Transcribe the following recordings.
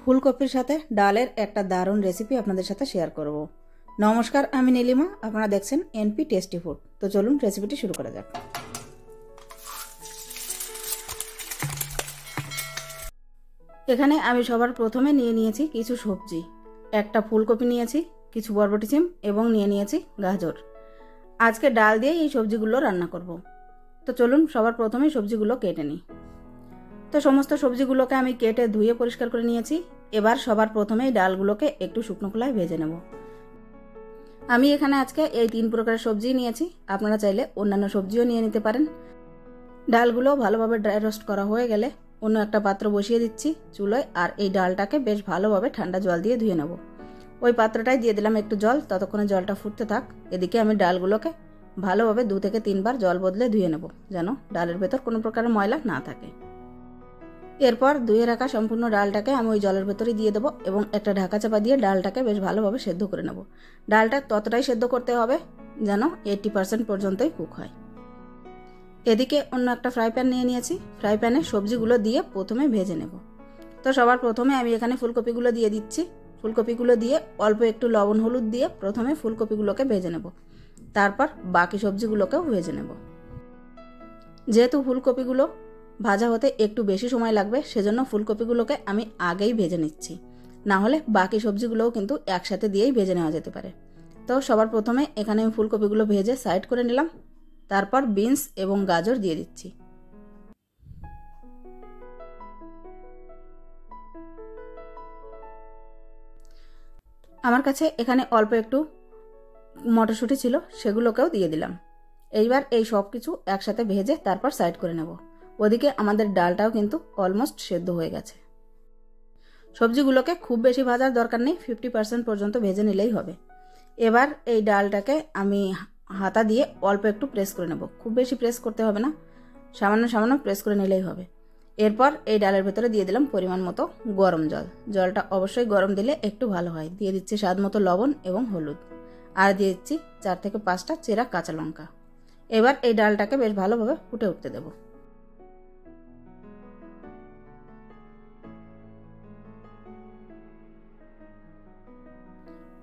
ফুলকপির সাথে ডালের একটা দারুণ রেসিপি আপনাদের সাথে শেয়ার করব। নমস্কার, আমি নীলিমা, আপনারা দেখছেন এনপি টেস্টি ফুড। তো চলুন রেসিপিটি শুরু করা যাক। এখানে আমি সবার প্রথমে নিয়ে নিয়েছি কিছু সবজি। একটা ফুলকপি নিয়েছি, কিছু বরবটি সিম এবং নিয়ে নিয়েছি গাজর। আজকে ডাল দিয়ে এই সবজিগুলো রান্না করব। তো চলুন সবার প্রথমে সবজিগুলো কেটে নিই। তো সমস্ত সবজিগুলোকে আমি কেটে ধুয়ে পরিষ্কার করে নিয়েছি। এবার সবার প্রথমেই ডালগুলোকে একটু শুকনো খোলায় ভেজে নেব। আমি এখানে আজকে এই 3 প্রকারের সবজি নিয়েছি, আপনারা চাইলে অন্যান্য সবজিও নিয়ে নিতে পারেন। ডালগুলো ভালোভাবে ড্রাই রোস্ট করা হয়ে গেলে অন্য একটা পাত্র বসিয়ে দিচ্ছি চুলোয়, আর এই ডালটাকে বেশ ভালোভাবে ঠান্ডা জল দিয়ে ধুয়ে নেব। ওই পাত্রটায় দিয়ে দিলাম একটু জল, ততক্ষণে জলটা ফুটতে থাক। এদিকে আমি ডালগুলোকে ভালোভাবে 2 থেকে 3 বার জল বদলে ধুয়ে নেব, যেন ডালের ভেতর কোনো প্রকারের ময়লা না থাকে। এরপর ধুয়ে রাখা সম্পূর্ণ ডালটাকে আমি ওই জলের ভেতরে দিয়ে দেবো এবং একটা ঢাকা চাপা দিয়ে ডালটাকে বেশ ভালোভাবে সেদ্ধ করে নেব। ডালটা ততটাই সেদ্ধ করতে হবে যেন 80% পর্যন্তই কুক হয়। এদিকে অন্য একটা ফ্রাই প্যান নিয়ে নিয়েছি। ফ্রাই প্যানে সবজিগুলো দিয়ে প্রথমে ভেজে নেব। তো সবার প্রথমে আমি এখানে ফুলকপিগুলো দিয়ে দিচ্ছি। ফুলকপিগুলো দিয়ে অল্প একটু লবণ হলুদ দিয়ে প্রথমে ফুলকপিগুলোকে ভেজে নেব, তারপর বাকি সবজিগুলোকেও ভেজে নেব। যেহেতু ফুলকপিগুলো ভাজা হতে একটু বেশি সময় লাগবে, সেজন্য ফুলকপিগুলোকে আমি আগেই ভেজে নিচ্ছি, না হলে বাকি সবজিগুলোও কিন্তু একসাথে দিয়েই ভেজে নেওয়া যেতে পারে। তো সবার প্রথমে এখানে আমি ফুলকপিগুলো ভেজে সাইড করে নিলাম, তারপর বিনস এবং গাজর দিয়ে দিচ্ছি। আমার কাছে এখানে অল্প একটু মটরশুঁটি ছিল, সেগুলোকেও দিয়ে দিলাম। এইবার এই সব কিছু একসাথে ভেজে তারপর সাইড করে নেব। ওদিকে আমাদের ডালটাও কিন্তু অলমোস্ট সেদ্ধ হয়ে গেছে। সবজিগুলোকে খুব বেশি ভাজার দরকার নেই, 50% পর্যন্ত ভেজে নিলেই হবে। এবার এই ডালটাকে আমি হাতা দিয়ে অল্প একটু প্রেস করে নেব। খুব বেশি প্রেস করতে হবে না, সামান্য সামান্য প্রেস করে নিলেই হবে। এরপর এই ডালের ভেতরে দিয়ে দিলাম পরিমাণ মতো গরম জল। জলটা অবশ্যই গরম দিলে একটু ভালো হয়। দিয়ে দিচ্ছি স্বাদ মতো লবণ এবং হলুদ, আর দিয়ে দিচ্ছি 4 থেকে 5টা চেরা কাঁচা লঙ্কা। এবার এই ডালটাকে বেশ ভালোভাবে ফুটে উঠতে দেব।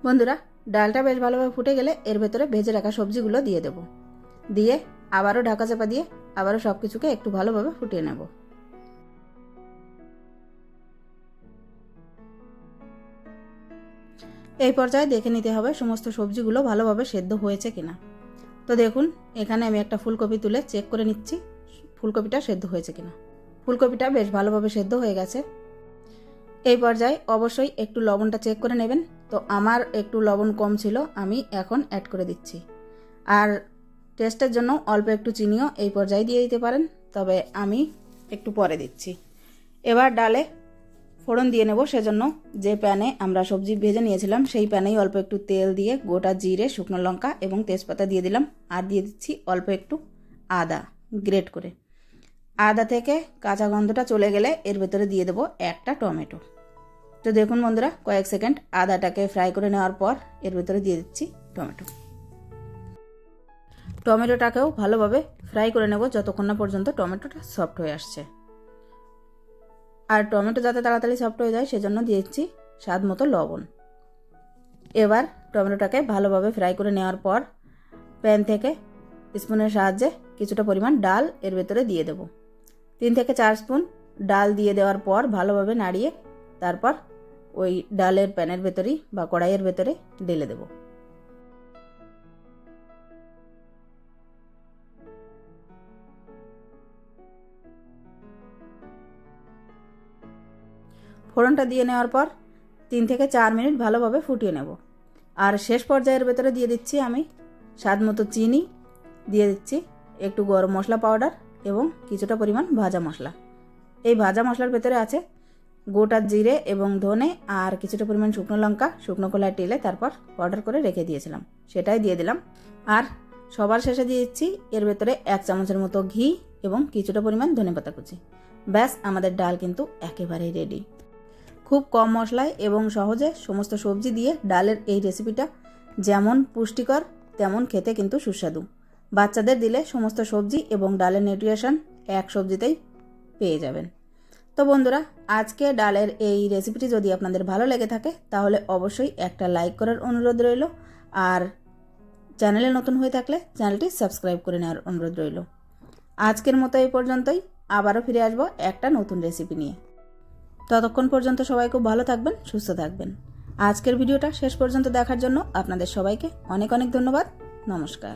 বন্ধুরা, ডালটা বেশ ভালোভাবে ফুটে গেলে এর ভেতরে ভেজে রাখা সবজিগুলো দিয়ে দেব। দিয়ে আবারও ঢাকা চাপা দিয়ে আবারও সব কিছুকে একটু ভালোভাবে ফুটিয়ে নেব। এই পর্যায়ে দেখে নিতে হবে সমস্ত সবজিগুলো ভালোভাবে সেদ্ধ হয়েছে কিনা। তো দেখুন, এখানে আমি একটা ফুলকপি তুলে চেক করে নিচ্ছি ফুলকপিটা সেদ্ধ হয়েছে কিনা। ফুলকপিটা বেশ ভালোভাবে সেদ্ধ হয়ে গেছে। এই পর্যায়ে অবশ্যই একটু লবণটা চেক করে নেবেন। তো আমার একটু লবণ কম ছিল, আমি এখন অ্যাড করে দিচ্ছি। আর টেস্টের জন্য অল্প একটু চিনিও এই পর্যায়ে দিয়ে দিতে পারেন, তবে আমি একটু পরে দিচ্ছি। এবার ডালে ফোড়ন দিয়ে নেব, সেজন্য যে প্যানে আমরা সবজি ভেজে নিয়েছিলাম সেই প্যানেই অল্প একটু তেল দিয়ে গোটা জিরে, শুকনো লঙ্কা এবং তেজপাতা দিয়ে দিলাম, আর দিয়ে দিচ্ছি অল্প একটু আদা গ্রেট করে। আদা থেকে কাঁচা গন্ধটা চলে গেলে এর ভেতরে দিয়ে দেবো একটা টমেটো। তো দেখুন বন্ধুরা, কয়েক সেকেন্ড আদাটাকে ফ্রাই করে নেওয়ার পর এর ভেতরে দিয়ে দিচ্ছি টমেটো। টমেটোটাকেও ভালোভাবে ফ্রাই করে নেব যতক্ষণ না পর্যন্ত টমেটোটা সফট হয়ে আসছে। আর টমেটো যাতে তাড়াতাড়ি সফট হয়ে যায় সেজন্য দিয়ে দিচ্ছি স্বাদ মতো লবণ। এবার টমেটোটাকে ভালোভাবে ফ্রাই করে নেওয়ার পর প্যান থেকে স্পুনের সাহায্যে কিছুটা পরিমাণ ডাল এর ভেতরে দিয়ে দেব। 3 থেকে 4 স্পুন ডাল দিয়ে দেওয়ার পর ভালোভাবে নাড়িয়ে তারপর ওই ডালের প্যানের ভেতরেই বা কড়াইয়ের ভেতরে ঢেলে দেব। ফোড়নটা দিয়ে নেওয়ার পর 3 থেকে 4 মিনিট ভালোভাবে ফুটিয়ে নেব। আর শেষ পর্যায়ের ভেতরে দিয়ে দিচ্ছি আমি স্বাদ মতো চিনি, দিয়ে দিচ্ছি একটু গরম মশলা পাউডার এবং কিছুটা পরিমাণ ভাজা মশলা। এই ভাজা মশলার ভেতরে আছে গোটা জিরে এবং ধনে, আর কিছুটা পরিমাণ শুকনো লঙ্কা শুকনো খোলায় টেলে তারপর পাউডার করে রেখে দিয়েছিলাম, সেটাই দিয়ে দিলাম। আর সবার শেষে দিয়ে দিচ্ছি এর ভেতরে 1 চামচের মতো ঘি এবং কিছুটা পরিমাণ ধনেপাতা কুচি। ব্যাস, আমাদের ডাল কিন্তু একেবারেই রেডি। খুব কম মশলায় এবং সহজে সমস্ত সবজি দিয়ে ডালের এই রেসিপিটা যেমন পুষ্টিকর তেমন খেতে কিন্তু সুস্বাদু। বাচ্চাদের দিলে সমস্ত সবজি এবং ডালের নিউট্রিশন এক সবজিতেই পেয়ে যাবেন। তো বন্ধুরা, আজকে ডালের এই রেসিপিটি যদি আপনাদের ভালো লেগে থাকে তাহলে অবশ্যই একটা লাইক করার অনুরোধ রইল, আর চ্যানেলে নতুন হয়ে থাকলে চ্যানেলটি সাবস্ক্রাইব করে নেওয়ার অনুরোধ রইল। আজকের মতো এই পর্যন্তই, আবারও ফিরে আসবো একটা নতুন রেসিপি নিয়ে। ততক্ষণ পর্যন্ত সবাই খুব ভালো থাকবেন, সুস্থ থাকবেন। আজকের ভিডিওটা শেষ পর্যন্ত দেখার জন্য আপনাদের সবাইকে অনেক অনেক ধন্যবাদ। নমস্কার।